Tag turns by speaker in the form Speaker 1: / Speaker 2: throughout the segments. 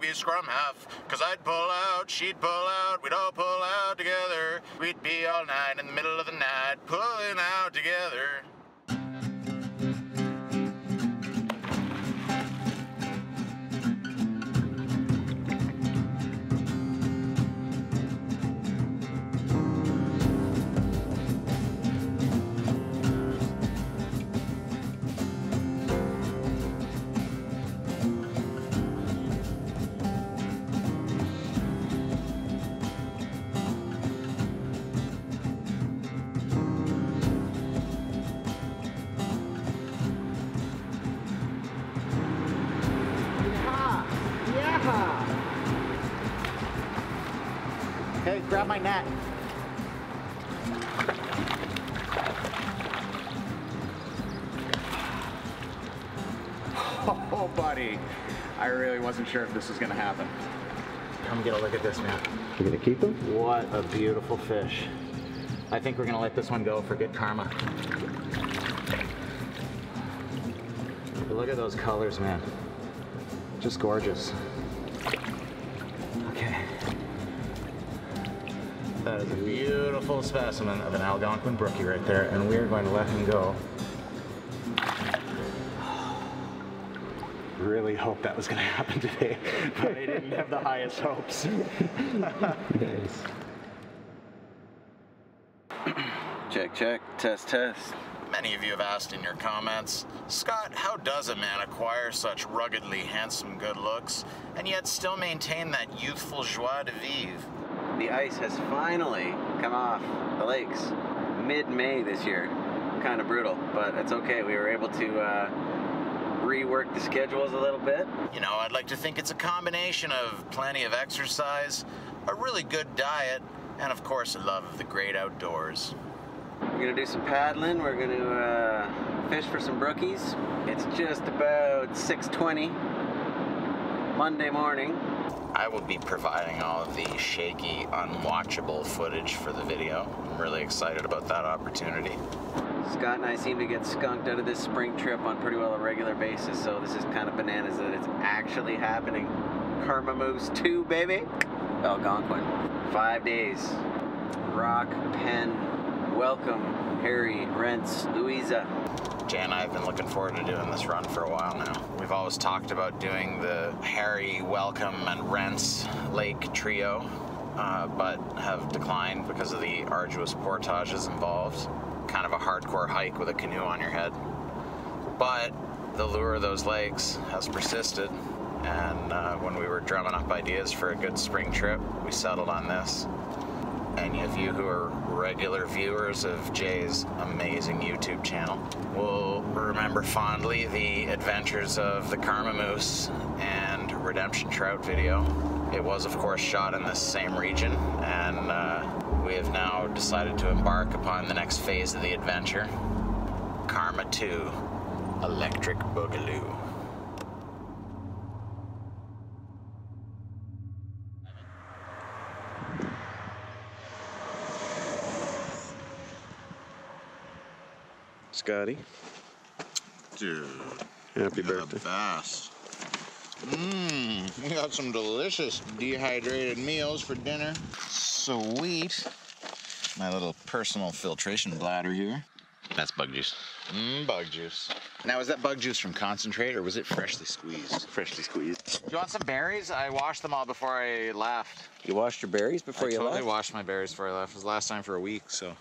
Speaker 1: be scrum half. Cause I'd pull out, she'd pull out, we'd all pull out together. We'd be all night in the middle of the night, pulling out together.
Speaker 2: Okay, grab my net. Oh, buddy. I really wasn't sure if this was gonna happen. Come get a look at this, man.
Speaker 3: You're gonna keep them?
Speaker 2: What a beautiful fish. I think we're gonna let this one go for good karma. Look at those colors, man. Just gorgeous. Okay. That is a beautiful specimen of an Algonquin brookie right there, and we are going to let him go. Really hope that was going to happen today, but I didn't have the highest hopes.
Speaker 3: Nice.
Speaker 4: Check, check, test, test.
Speaker 1: Many of you have asked in your comments, Scott, how does a man acquire such ruggedly handsome good looks and yet still maintain that youthful joie de vivre?
Speaker 4: The ice has finally come off the lakes mid-May this year. Kind of brutal, but it's okay. We were able to rework the schedules a little bit.
Speaker 1: You know, I'd like to think it's a combination of plenty of exercise, a really good diet, and of course a love of the great outdoors.
Speaker 4: We're gonna do some paddling. We're gonna fish for some brookies. It's just about 6:20 Monday morning.
Speaker 1: I will be providing all of the shaky, unwatchable footage for the video. I'm really excited about that opportunity.
Speaker 4: Scott and I seem to get skunked out of this spring trip on pretty well a regular basis, so this is kind of bananas that it's actually happening. Karma moves 2, baby. Algonquin. 5 days. Rock, Penn, Welcome, Harry, Rents, Louisa.
Speaker 1: Jay and I have been looking forward to doing this run for a while now. We've always talked about doing the Harry, Welcome, and Rents Lake trio, but have declined because of the arduous portages involved. Kind of a hardcore hike with a canoe on your head. But the lure of those lakes has persisted, and when we were drumming up ideas for a good spring trip, we settled on this. Any of you who are regular viewers of Jay's amazing YouTube channel will remember fondly the adventures of the Karma Moose and Redemption Trout video. It was, of course, shot in this same region, and we have now decided to embark upon the next phase of the adventure, Karma 2, Electric Boogaloo.
Speaker 3: Scotty.
Speaker 1: Dude,
Speaker 3: Happy birthday.
Speaker 1: Bass. We got some delicious dehydrated meals for dinner. Sweet. My little personal filtration bladder here. That's bug juice. Bug juice. Now, is that bug juice from concentrate or was it freshly squeezed?
Speaker 3: Freshly squeezed.
Speaker 1: Do you want some berries? I washed them all before I left.
Speaker 4: You washed your berries before you left?
Speaker 1: I totally washed my berries before I left. It was the last time for a week, so.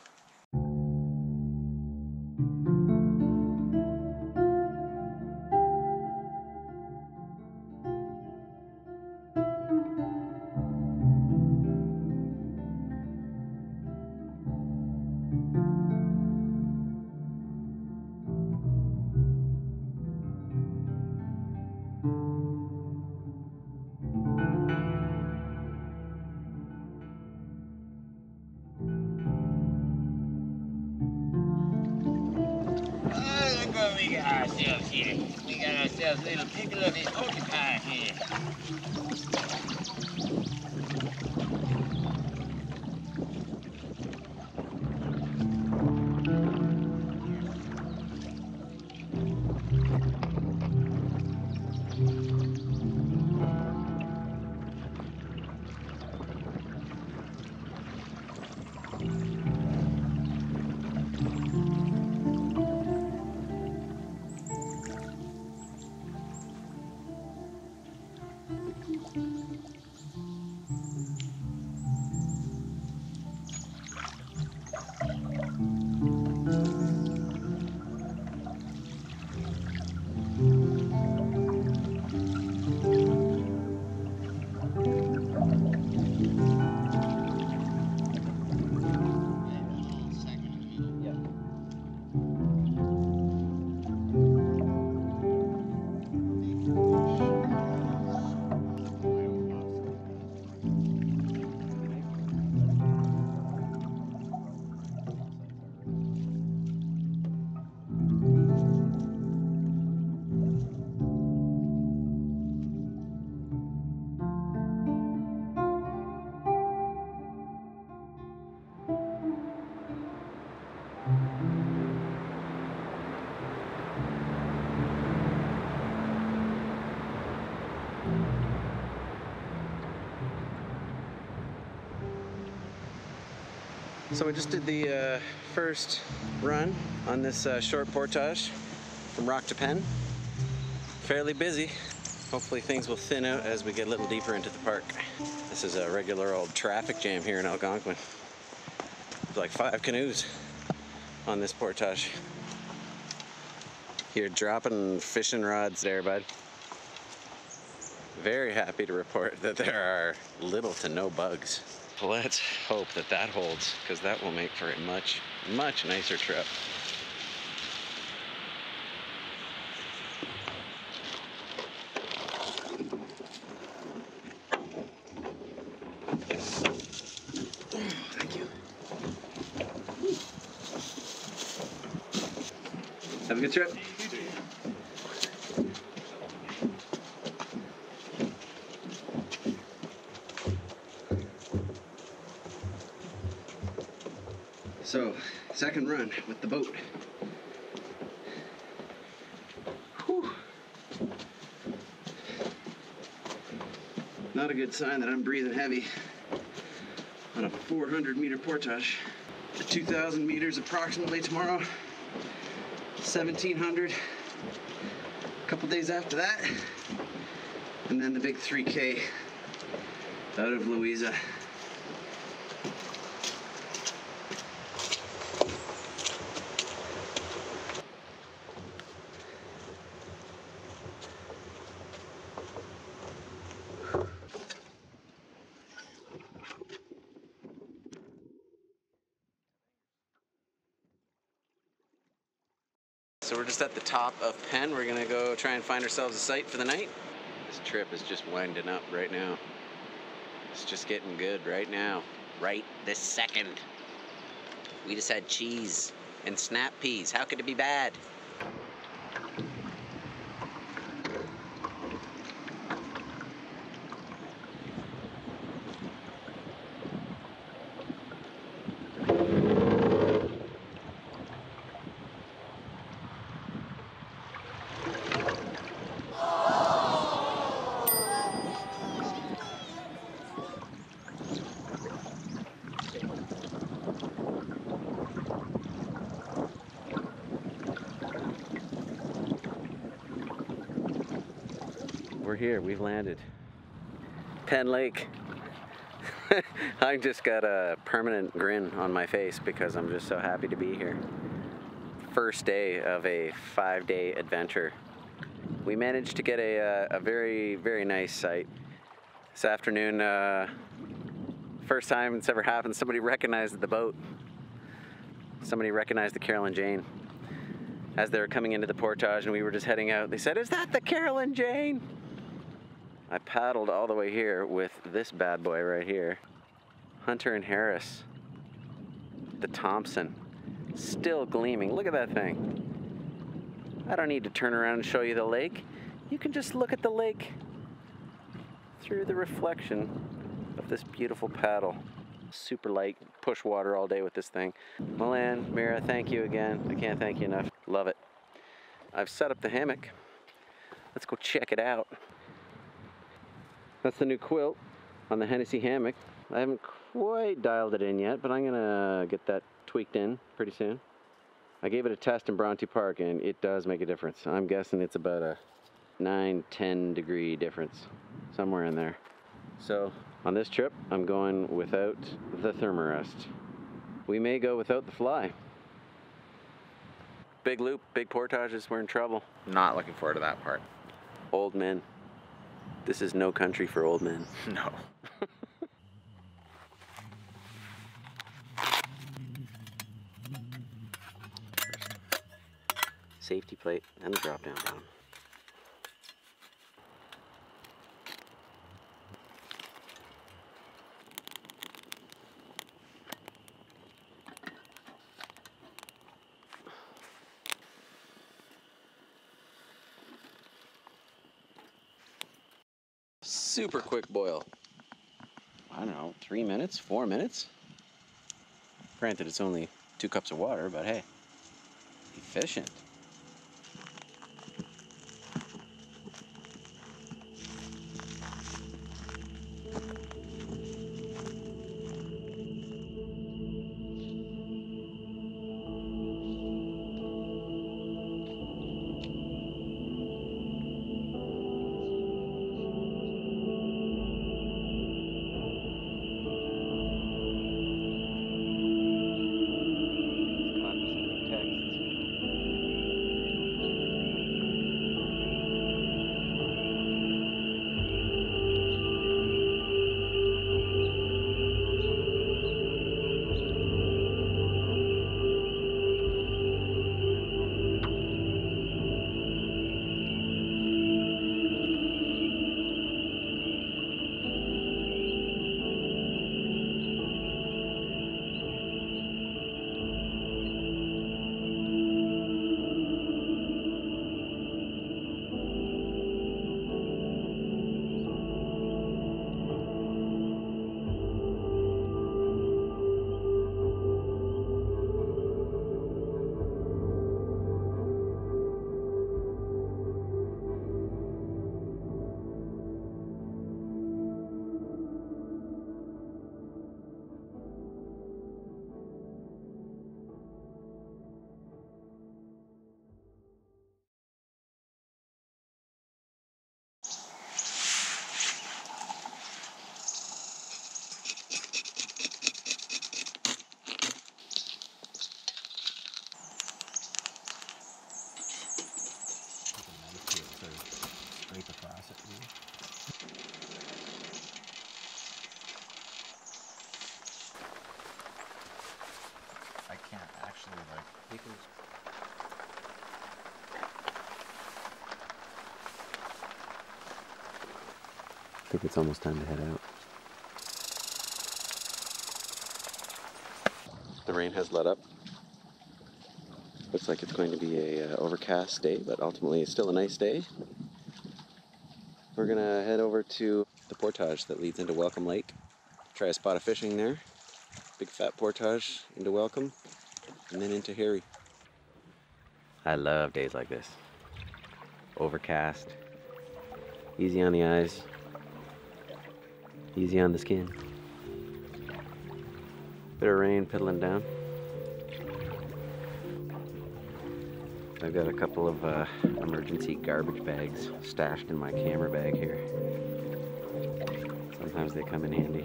Speaker 5: We got ourselves here. We got ourselves a little pickle of this porcupine here.
Speaker 4: So we just did the first run on this short portage from Rock to Penn. Fairly busy. Hopefully things will thin out as we get a little deeper into the park. This is a regular old traffic jam here in Algonquin. There's like 5 canoes on this portage. You're dropping fishing rods there, bud. Very happy to report that there are little to no bugs. Let's hope that that holds, because that will make for a much, much nicer trip. Thank you. Have a good trip. So, second run with the boat. Whew. Not a good sign that I'm breathing heavy on a 400-meter portage. 2,000 meters approximately tomorrow. 1,700 a couple days after that. And then the big 3K out of Louisa. So we're just at the top of Penn. We're gonna go try and find ourselves a site for the night. This trip is just winding up right now. It's just getting good right now. Right this second. We just had cheese and snap peas. How could it be bad? We're here, we've landed. Penn Lake. I just got a permanent grin on my face because I'm just so happy to be here. First day of a 5-day adventure. We managed to get a very, very nice site. This afternoon, first time it's ever happened, somebody recognized the boat. Somebody recognized the Carolyn Jane. As they were coming into the portage and we were just heading out, they said, "Is that the Carolyn Jane?" I paddled all the way here with this bad boy right here. Hunter and Harris. The Thompson. Still gleaming. Look at that thing. I don't need to turn around and show you the lake. You can just look at the lake through the reflection of this beautiful paddle. Super light. Push water all day with this thing. Milan, Mira, thank you again. I can't thank you enough. Love it. I've set up the hammock. Let's go check it out. That's the new quilt on the Hennessy hammock. I haven't quite dialed it in yet, but I'm gonna get that tweaked in pretty soon. I gave it a test in Bronte Park and it does make a difference. I'm guessing it's about a 9-10 degree difference, somewhere in there. So on this trip, I'm going without the thermarest. We may go without the fly. Big loop, big portages, we're in trouble.
Speaker 1: Not looking forward to that part.
Speaker 4: Old men. This is no country for old men.
Speaker 1: No.
Speaker 4: Safety plate and the drop down bottom. Super quick boil. I don't know, 3 minutes, 4 minutes? Granted, it's only 2 cups of water, but hey, efficient.
Speaker 6: You can... I think it's almost time to head out. The rain has let up. Looks like it's going to be a overcast day, but ultimately it's still a nice day. We're gonna head over to the portage that leads into Welcome Lake. Try a spot of fishing there. Big fat portage into Welcome, and then into Harry. I love days like this. Overcast, easy on the eyes, easy on the skin. Bit of rain piddling down. I've got a couple of emergency garbage bags stashed in my camera bag here. Sometimes they come in handy.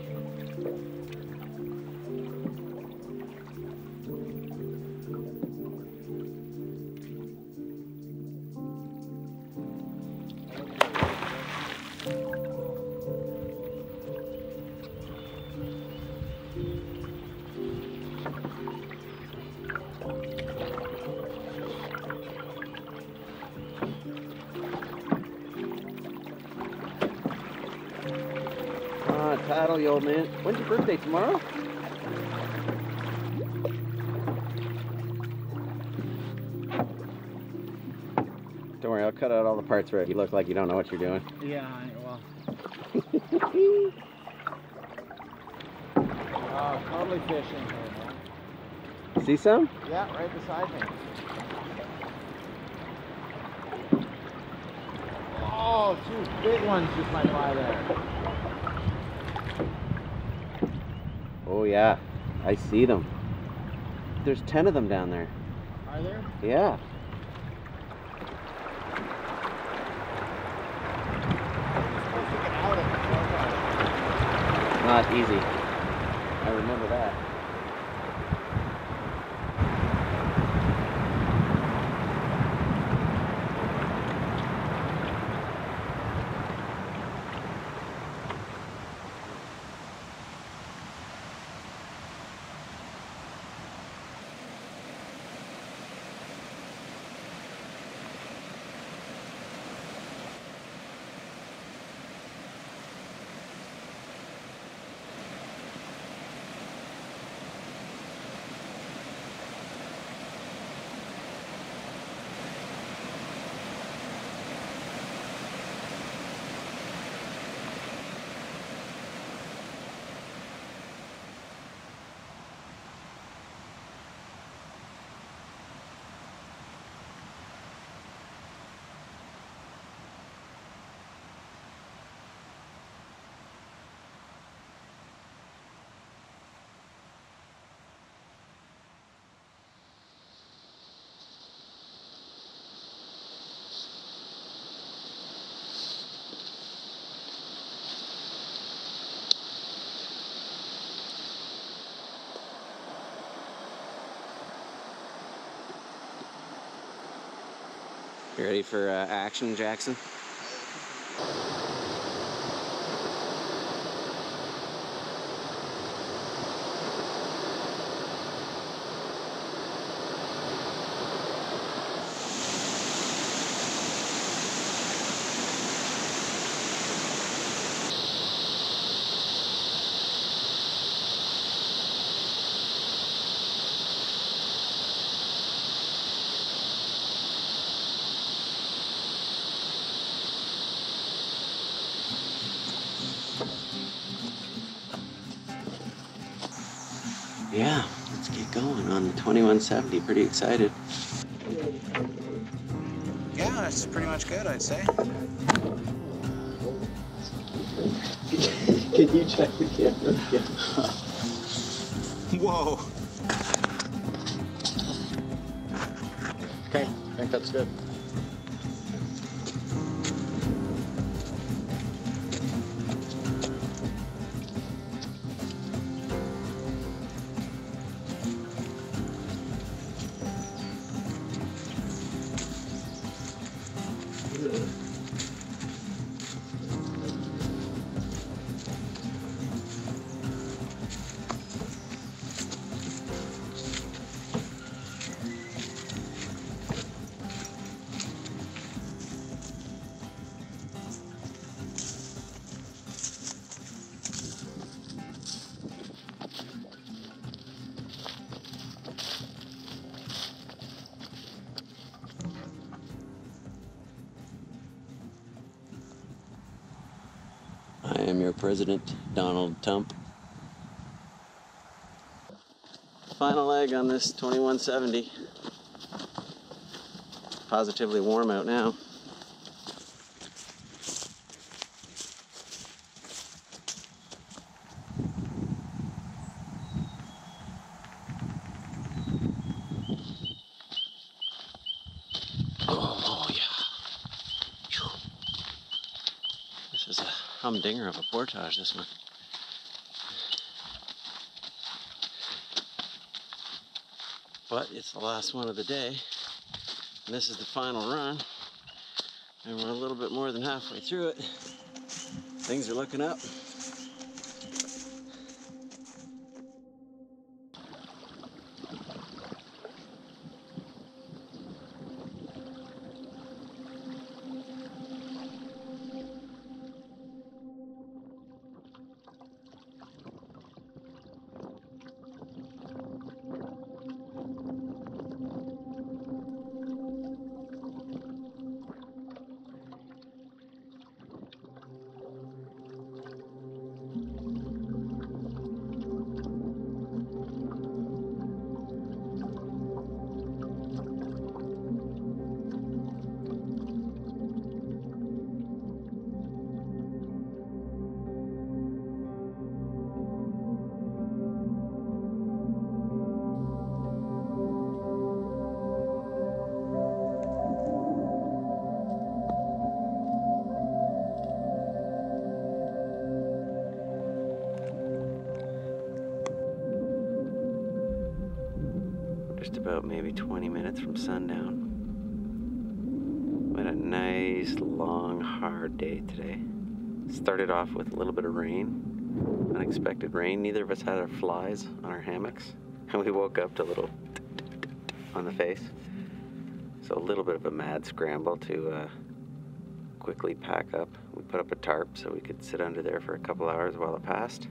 Speaker 6: Title, you old man. When's your birthday? Tomorrow? Don't worry, I'll cut out all the parts where you look like you don't know what you're doing.
Speaker 2: Yeah, well. Totally fishing here, man.
Speaker 6: See some?
Speaker 2: Yeah, right beside me. Oh, two big ones just went by there.
Speaker 6: Oh yeah, I see them. There's 10 of them down there.
Speaker 2: Are there?
Speaker 6: Yeah. Not easy. I remember that. You ready for action, Jackson? Yeah, let's get going on the 2170. Pretty excited.
Speaker 1: Yeah, that's pretty much good, I'd say.
Speaker 6: Can you check the camera again?
Speaker 1: Whoa.
Speaker 2: Okay, I think that's good.
Speaker 6: our president, Donald Tump. Final leg on this 2170. Positively warm out now. Oh yeah. This is a humdinger of a portage, this one. But it's the last one of the day, and this is the final run, and we're a little bit more than halfway through it. Things are looking up. Just about maybe 20 minutes from sundown. We had a nice, long, hard day today. Started off with a little bit of rain, unexpected rain. Neither of us had our flies on our hammocks, and we woke up to a little on the face. So a little bit of a mad scramble to quickly pack up. We put up a tarp so we could sit under there for a couple hours while it passed.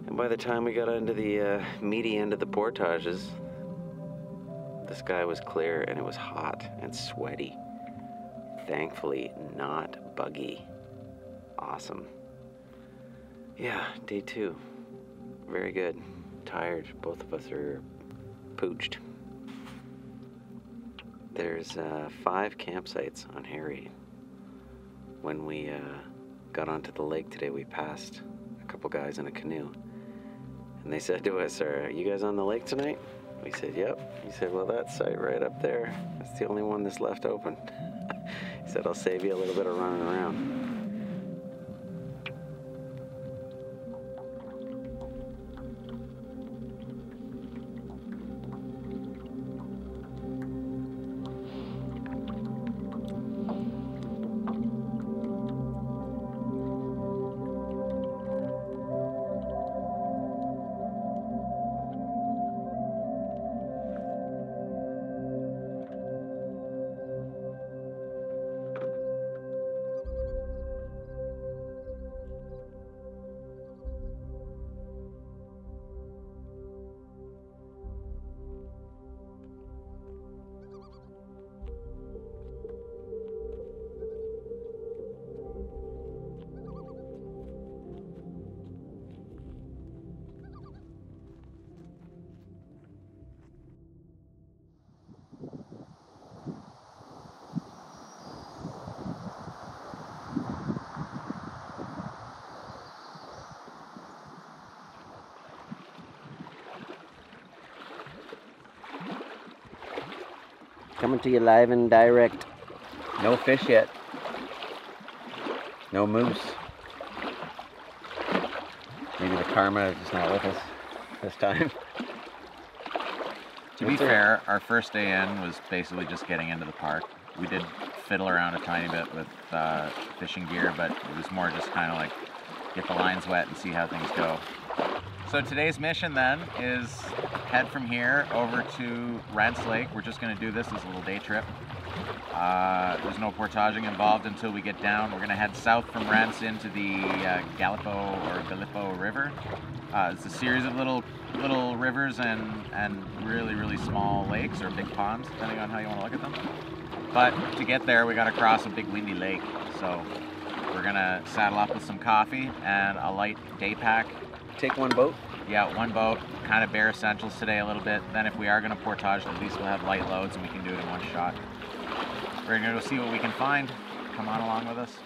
Speaker 6: And by the time we got into the meaty end of the portages, the sky was clear and it was hot and sweaty. Thankfully, not buggy. Awesome. Yeah, day 2. Very good. Tired. Both of us are pooched. There's 5 campsites on Harry. When we got onto the lake today, we passed a couple guys in a canoe. And they said to us, "Are you guys on the lake tonight?" We said, "Yep." He said, "Well, that site right up there, that's the only one that's left open." He said, "I'll save you a little bit of running around." Coming to you live and direct. No fish yet. No moose. Maybe the karma is just not with us this time.
Speaker 1: To be fair, our first day in was basically just getting into the park. We did fiddle around a tiny bit with fishing gear, but it was more just kind of like get the lines wet and see how things go. So today's mission then is head from here over to Rents Lake. We're just going to do this as a little day trip. There's no portaging involved until we get down. We're going to head south from Rents into the Gallipo or Gallipo River. It's a series of little rivers and really small lakes or big ponds, depending on how you want to look at them. But to get there, we got to cross a big windy lake. So
Speaker 2: We're gonna saddle up with some coffee and a light day pack.
Speaker 6: Take one boat.
Speaker 2: Yeah, one boat, kind of bare essentials today a little bit. Then if we are gonna portage, at least we'll have light loads and we can do it in one shot. We're gonna go see what we can find. Come on along with us.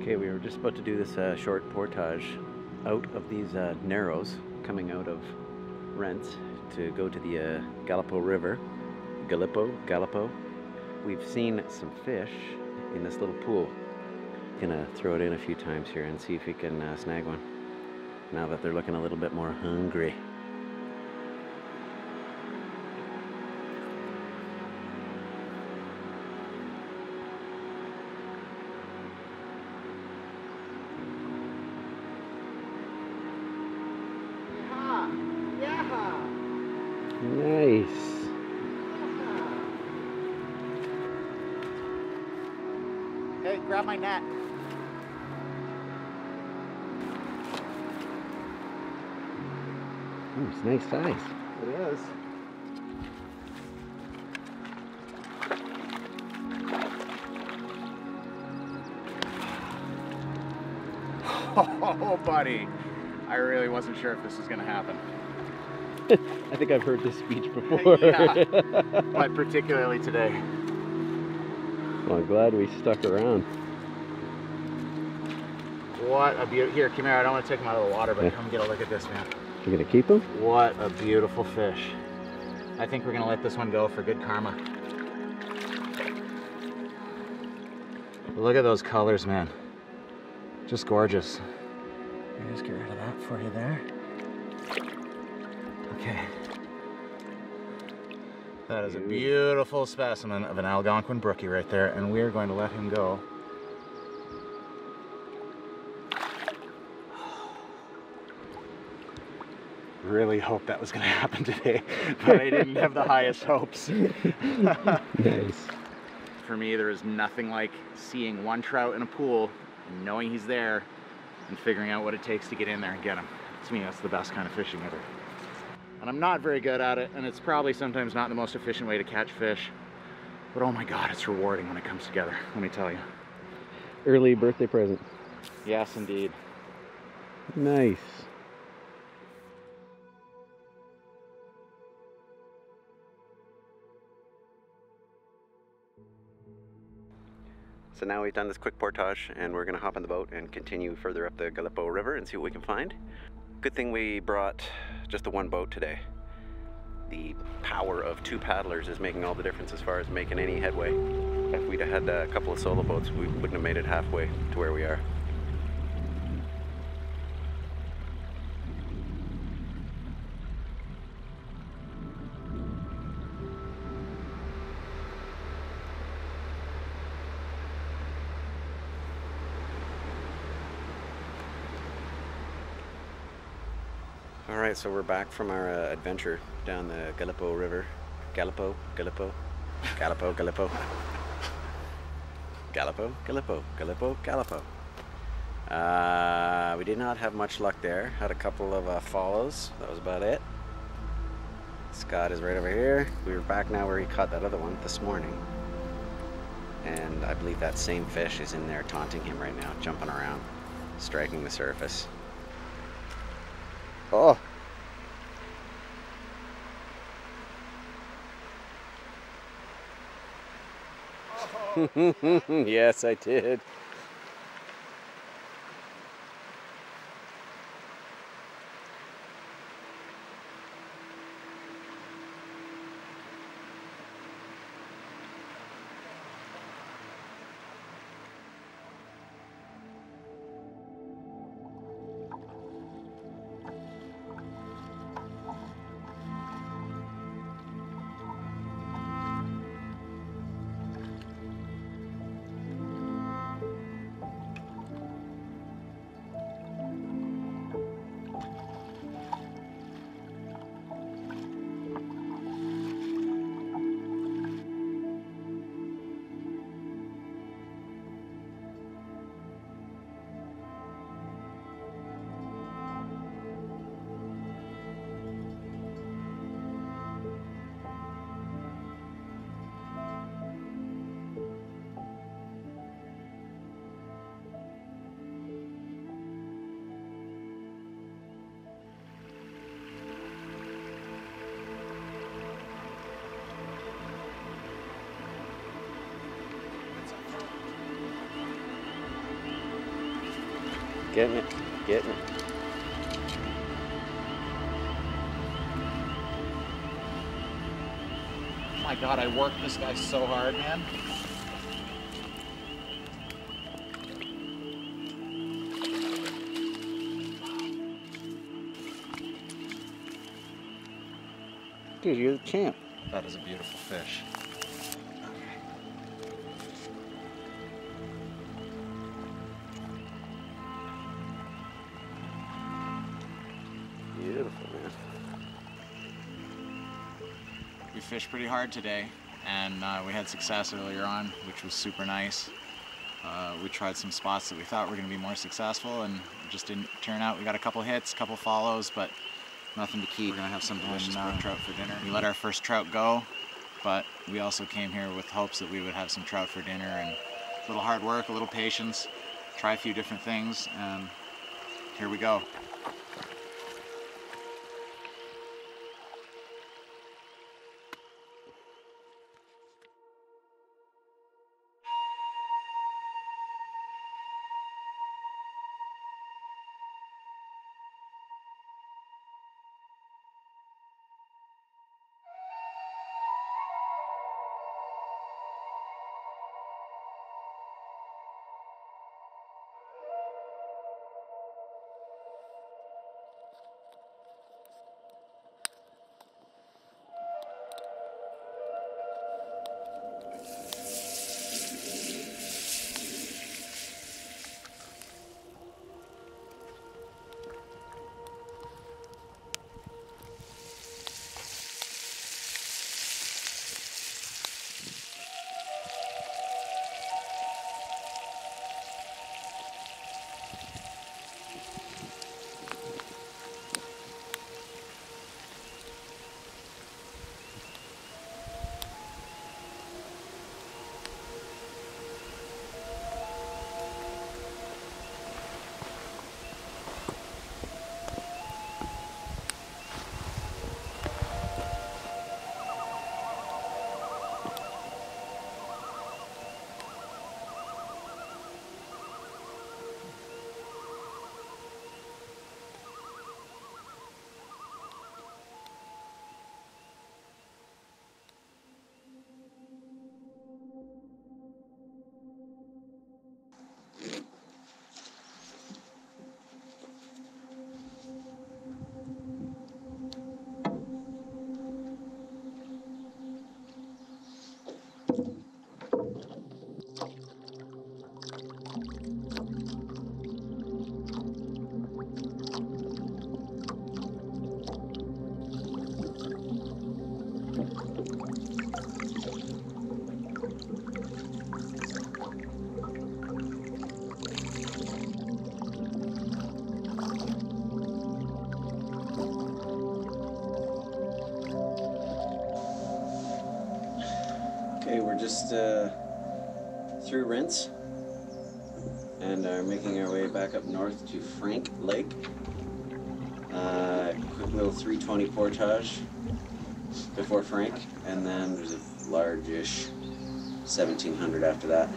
Speaker 6: Okay, we were just about to do this short portage out of these narrows coming out of Rents to go to the Gallipo River. Gallipo. We've seen some fish in this little pool. Gonna throw it in a few times here and see if we can snag one now that they're looking a little bit more hungry. Nice.
Speaker 2: Hey, grab my net.
Speaker 6: Ooh, it's nice size.
Speaker 2: It is. Oh, buddy. I really wasn't sure if this was going to happen.
Speaker 6: I think I've heard this speech before.
Speaker 2: Yeah, but particularly today.
Speaker 6: Well, I'm glad we stuck around.
Speaker 2: What a beautiful... Here, come here. I don't want to take him out of the water, but
Speaker 6: Yeah.
Speaker 2: come get a look at this, man.
Speaker 6: You're gonna keep them?
Speaker 2: What a beautiful fish. I think we're going to let this one go for good karma. Look at those colors, man. Just gorgeous. Let me just get rid of that for you there. Okay. That is a beautiful specimen of an Algonquin brookie right there, and we're going to let him go. Really hope that was going to happen today, but I didn't have the highest hopes.
Speaker 6: Nice.
Speaker 2: For me, there is nothing like seeing one trout in a pool, and knowing he's there, and figuring out what it takes to get in there and get him. To me, that's the best kind of fishing ever. And I'm not very good at it, and it's probably sometimes not the most efficient way to catch fish, but oh my God, it's rewarding when it comes together, let me tell you.
Speaker 6: Early birthday present.
Speaker 2: Yes, indeed.
Speaker 6: Nice. So now we've done this quick portage and we're gonna hop on the boat and continue further up the Gallipo River and see what we can find. Good thing we brought just the one boat today. The power of two paddlers is making all the difference as far as making any headway. If we'd have had a couple of solo boats, we wouldn't have made it halfway to where we are. Alright, so we're back from our adventure down the Gallipo River. Gallipo. We did not have much luck there. Had a couple of follows. That was about it. Scott is right over here. We were back now where he caught that other one this morning. And I believe that same fish is in there taunting him right now, jumping around, striking the surface. Oh! Yes, I did. Getting it. Getting it.
Speaker 2: Oh my God, I worked this guy so hard, man.
Speaker 6: Dude, you're the champ.
Speaker 2: That is a beautiful fish.
Speaker 6: Beautiful, man.
Speaker 2: We fished pretty hard today, and we had success earlier on, which was super nice. We tried some spots that we thought were going to be more successful, and it just didn't turn out. We got a couple hits, a couple follows, but nothing to keep.
Speaker 1: We're gonna have some delicious brook trout for dinner.
Speaker 2: We let our first trout go, but we also came here with hopes that we would have some trout for dinner, and a little hard work, a little patience, try a few different things, and here we go.
Speaker 6: Okay, we're just through Rinse and are making our way back up north to Frank Lake. Quick little 320 portage before Frank, and then there's a large-ish 1700 after that.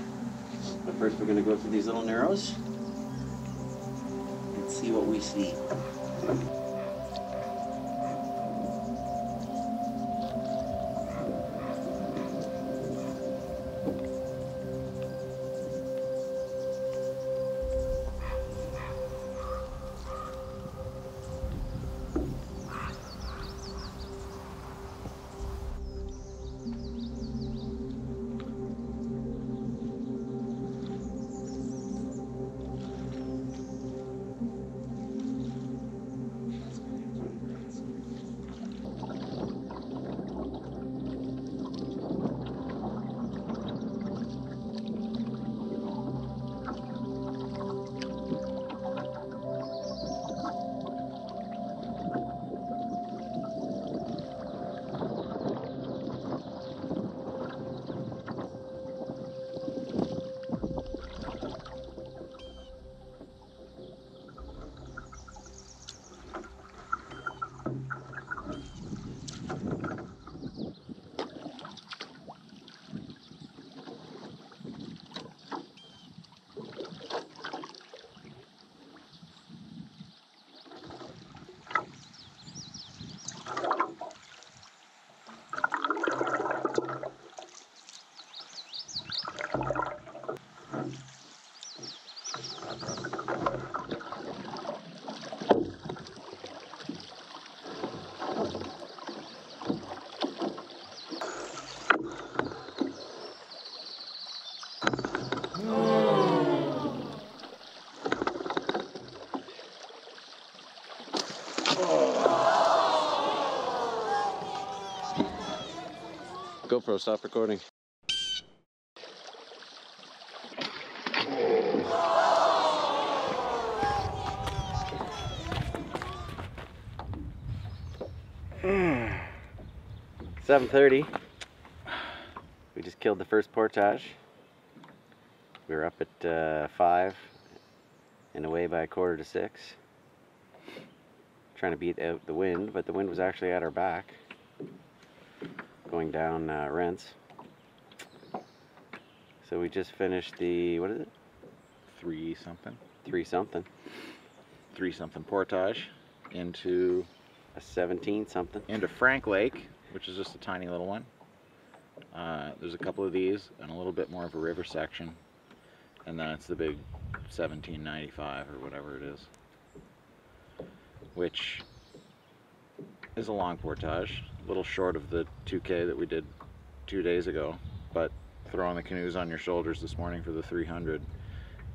Speaker 6: But first we're going to go through these little narrows and see what we see. GoPro, stop recording.
Speaker 2: Mm.
Speaker 6: 7:30. We just killed the first portage. We were up at 5 and away by 5:45. Trying to beat out the wind, but the wind was actually at our back, going down Rents. So we just finished the, what is it?
Speaker 2: 3 something.
Speaker 6: 3 something.
Speaker 2: 3 something portage into
Speaker 6: A 17 something.
Speaker 2: Frank Lake, which is just a tiny little one. There's a couple of these and a little bit more of a river section, and then it's the big 1795 or whatever it is, which is a long portage, a little short of the 2K that we did 2 days ago, but throwing the canoes on your shoulders this morning for the 300,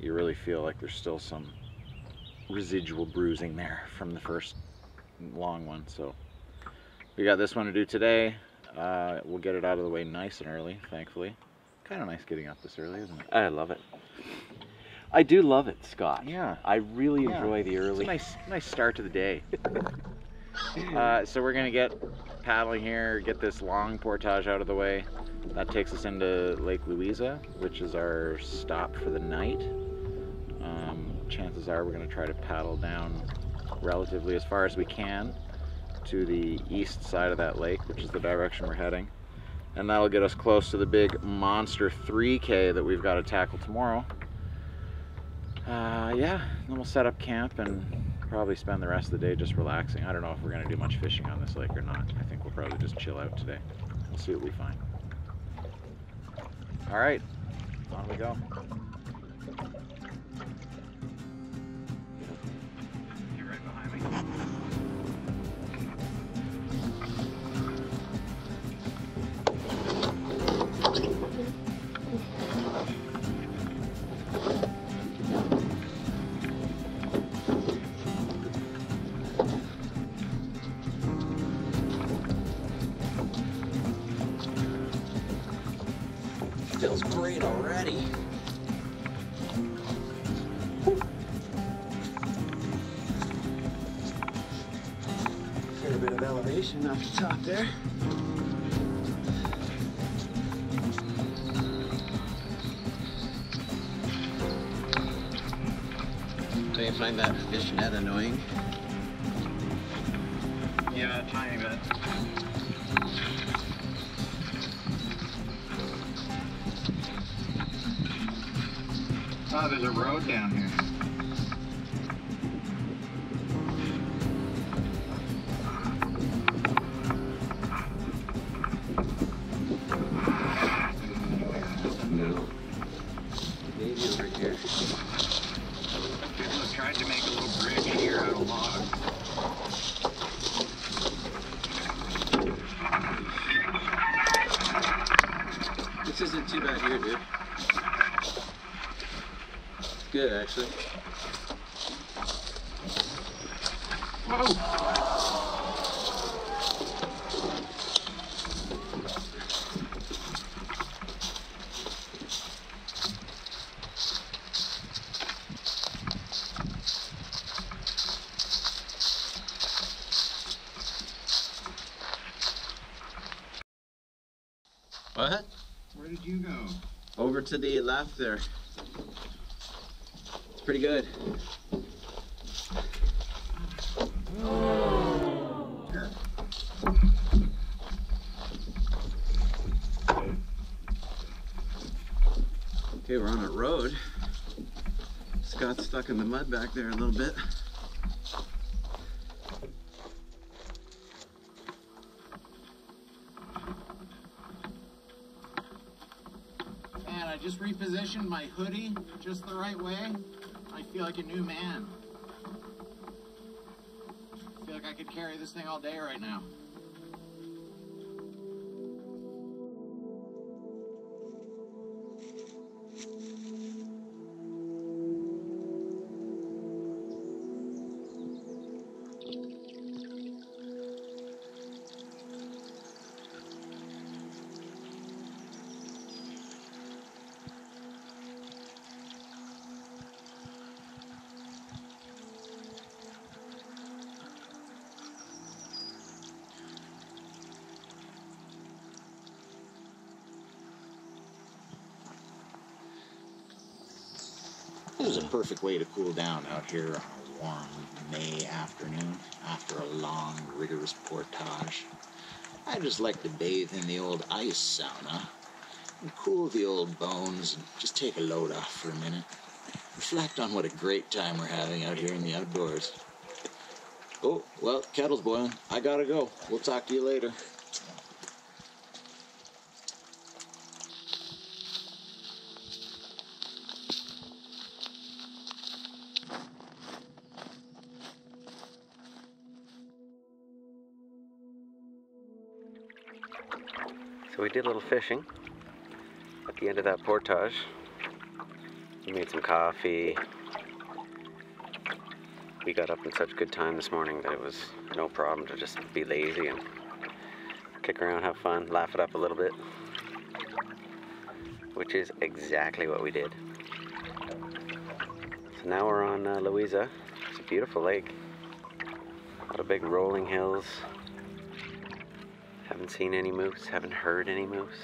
Speaker 2: you really feel like there's still some residual bruising there from the first long one. So we got this one to do today. We'll get it out of the way nice and early, thankfully. Kind of nice getting up this early, isn't it?
Speaker 6: I love it. I do love it, Scott.
Speaker 2: Yeah.
Speaker 6: I really enjoy the early.
Speaker 2: It's a nice start to the day. So we're gonna get paddling here, get this long portage out of the way. That takes us into Lake Louisa, which is our stop for the night. Chances are we're gonna try to paddle down relatively as far as we can to the east side of that lake, which is the direction we're heading. And that'll get us close to the big monster 3K that we've got to tackle tomorrow. Yeah, then we'll set up camp and probably spend the rest of the day just relaxing. I don't know if we're going to do much fishing on this lake or not. I think we'll probably just chill out today. We'll see what we find. All right, on we go. You're right behind me.
Speaker 6: Feels great already. Get a bit of elevation off the top there. Do you find that fish net annoying?
Speaker 2: Yeah, a tiny bit. Oh, there's a road down here.
Speaker 6: No. Maybe over here.
Speaker 2: I tried to make a little bridge here out of log.
Speaker 6: This isn't too bad here, dude. It's good, actually.
Speaker 2: Whoa!
Speaker 6: What?
Speaker 2: Where did you go?
Speaker 6: Over to the left there. It's pretty good. Okay, we're on a road. Scott's stuck in the mud back there a little bit.
Speaker 2: Man, I just repositioned my hoodie just the right way. I feel like a new man. I feel like I could carry this thing all day right now. This is a perfect way to cool down out here on a warm May afternoon after a long, rigorous portage. I just like to bathe in the old ice sauna and cool the old bones and just take a load off for a minute. Reflect on what a great time we're having out here in the outdoors. Oh, well, kettle's boiling. I gotta go. We'll talk to you later.
Speaker 6: So we did a little fishing at the end of that portage. We made some coffee. We got up in such good time this morning that it was no problem to just be lazy and kick around, have fun, laugh it up a little bit. Which is exactly what we did. So now we're on Louisa. It's a beautiful lake. A lot of big rolling hills. Haven't seen any moose, haven't heard any moose.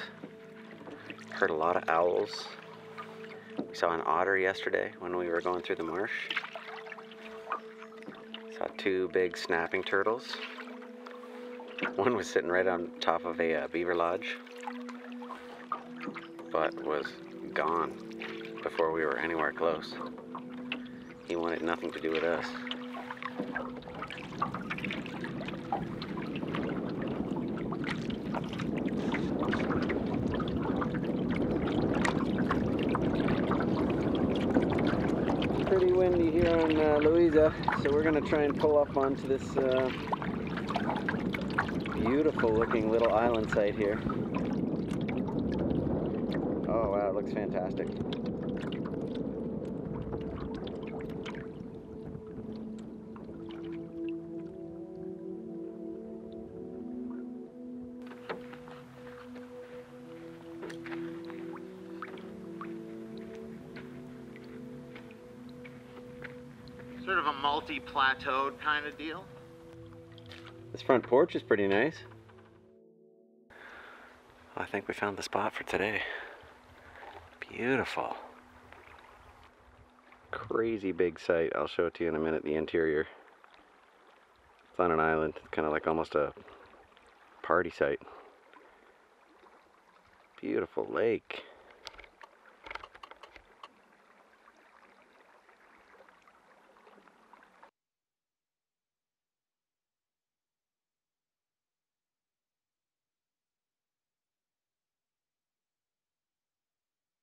Speaker 6: Heard a lot of owls. We saw an otter yesterday when we were going through the marsh. Saw 2 big snapping turtles. One was sitting right on top of a beaver lodge, but was gone before we were anywhere close. He wanted nothing to do with us. Pretty windy here on Louisa, so we're gonna try and pull up onto this beautiful looking little island site here. Oh wow, it looks fantastic.
Speaker 2: Sort of a multi-plateaued kind of deal.
Speaker 6: This front porch is pretty nice. I think we found the spot for today. Beautiful. Crazy big site. I'll show it to you in a minute, the interior. It's on an island. It's kind of like almost a party site. Beautiful lake.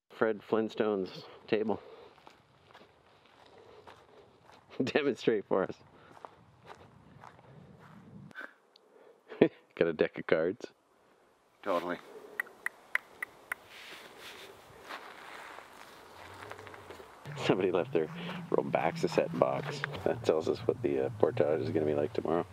Speaker 6: Fred Flintstone's table. Demonstrate for us. Got a deck of cards.
Speaker 2: Totally.
Speaker 6: Somebody left their Robaxaset box. That tells us what the portage is going to be like tomorrow.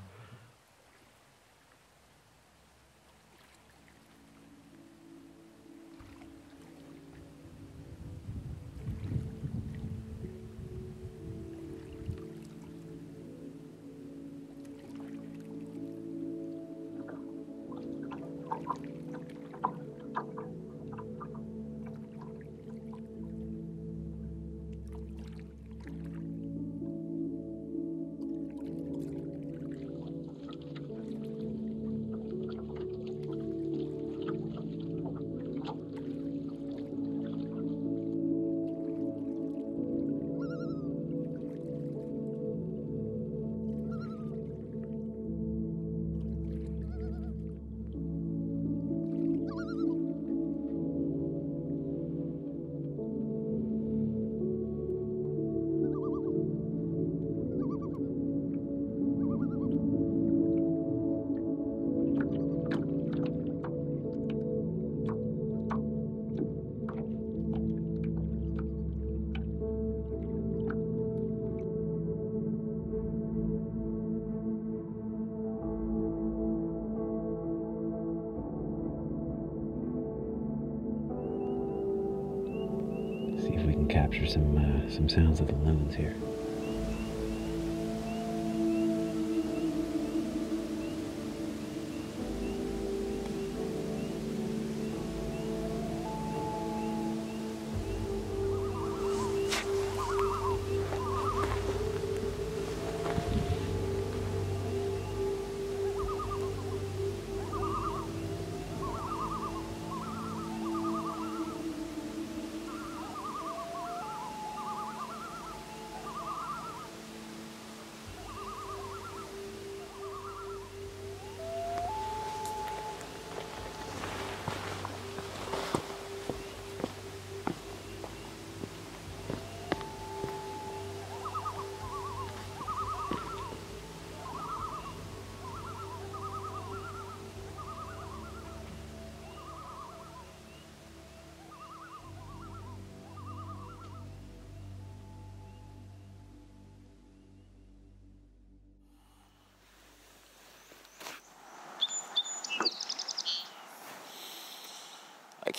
Speaker 6: See if we can capture some sounds of the loons here.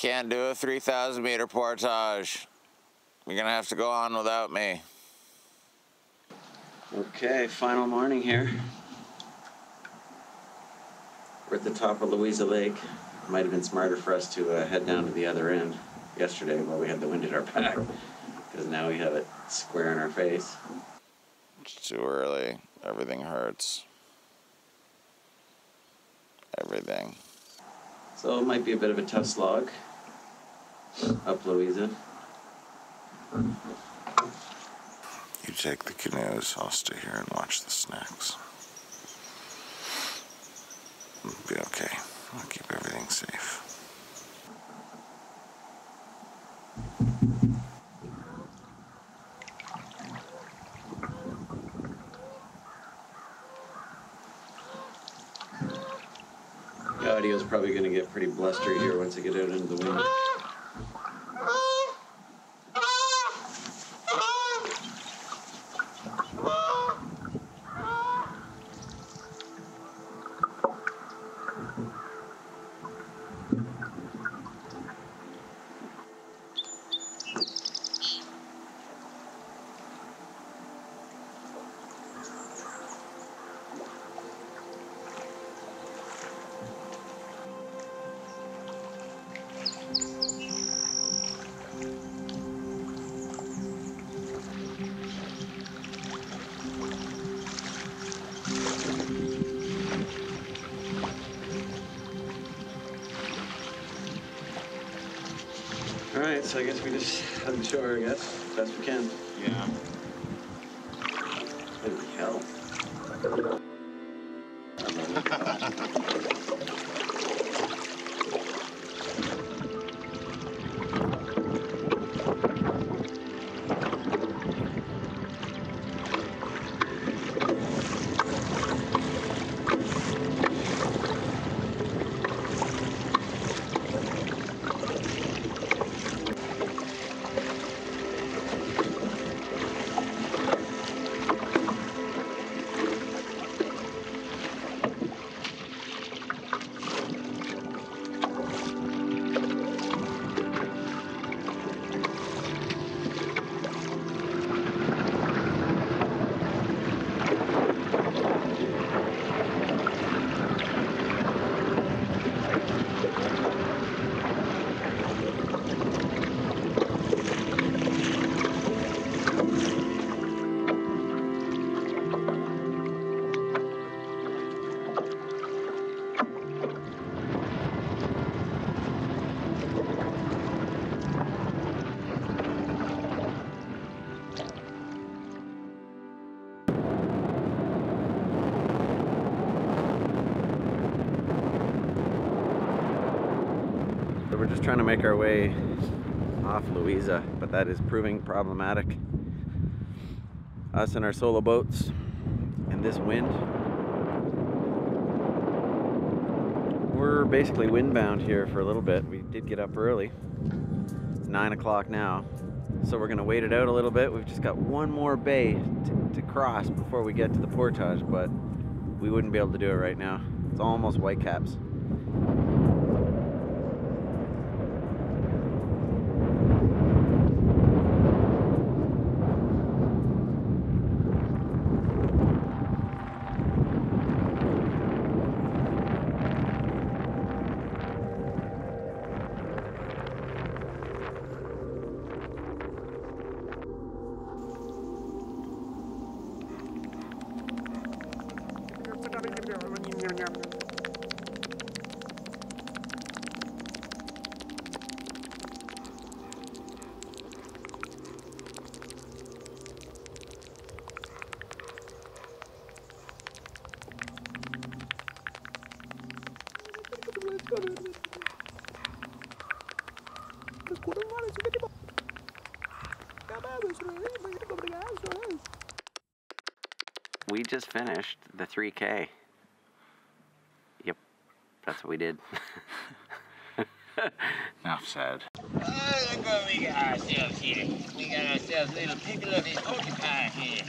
Speaker 1: can't do a 3,000 meter portage. You're gonna have to go on without me.
Speaker 6: Okay, final morning here. We're at the top of Louisa Lake. It might have been smarter for us to head down to the other end yesterday while we had the wind at our back, because now we have it square in our face.
Speaker 1: It's too early. Everything hurts. Everything.
Speaker 6: So it might be a bit of a tough slog up Louisa.
Speaker 1: You take the canoes, I'll stay here and watch the snacks. It'll be okay. I'll keep everything safe.
Speaker 6: The audio's probably going to get pretty blustery here once I get out into the wind. Alright, so I guess we just hug the shore, I guess, best we can.
Speaker 1: Yeah.
Speaker 6: Holy hell. So we're just trying to make our way off Louisa, but that is proving problematic. Us and our solo boats and this wind. We're basically windbound here for a little bit. We did get up early. It's 9 o'clock now. So we're gonna wait it out a little bit. We've just got one more bay to cross before we get to the portage, but we wouldn't be able to do it right now. It's almost Whitecaps. We just finished the 3K. Yep, that's what we did.
Speaker 1: Enough said.
Speaker 5: Oh, look what we got ourselves here. We got ourselves a little pickle of his porcupine here.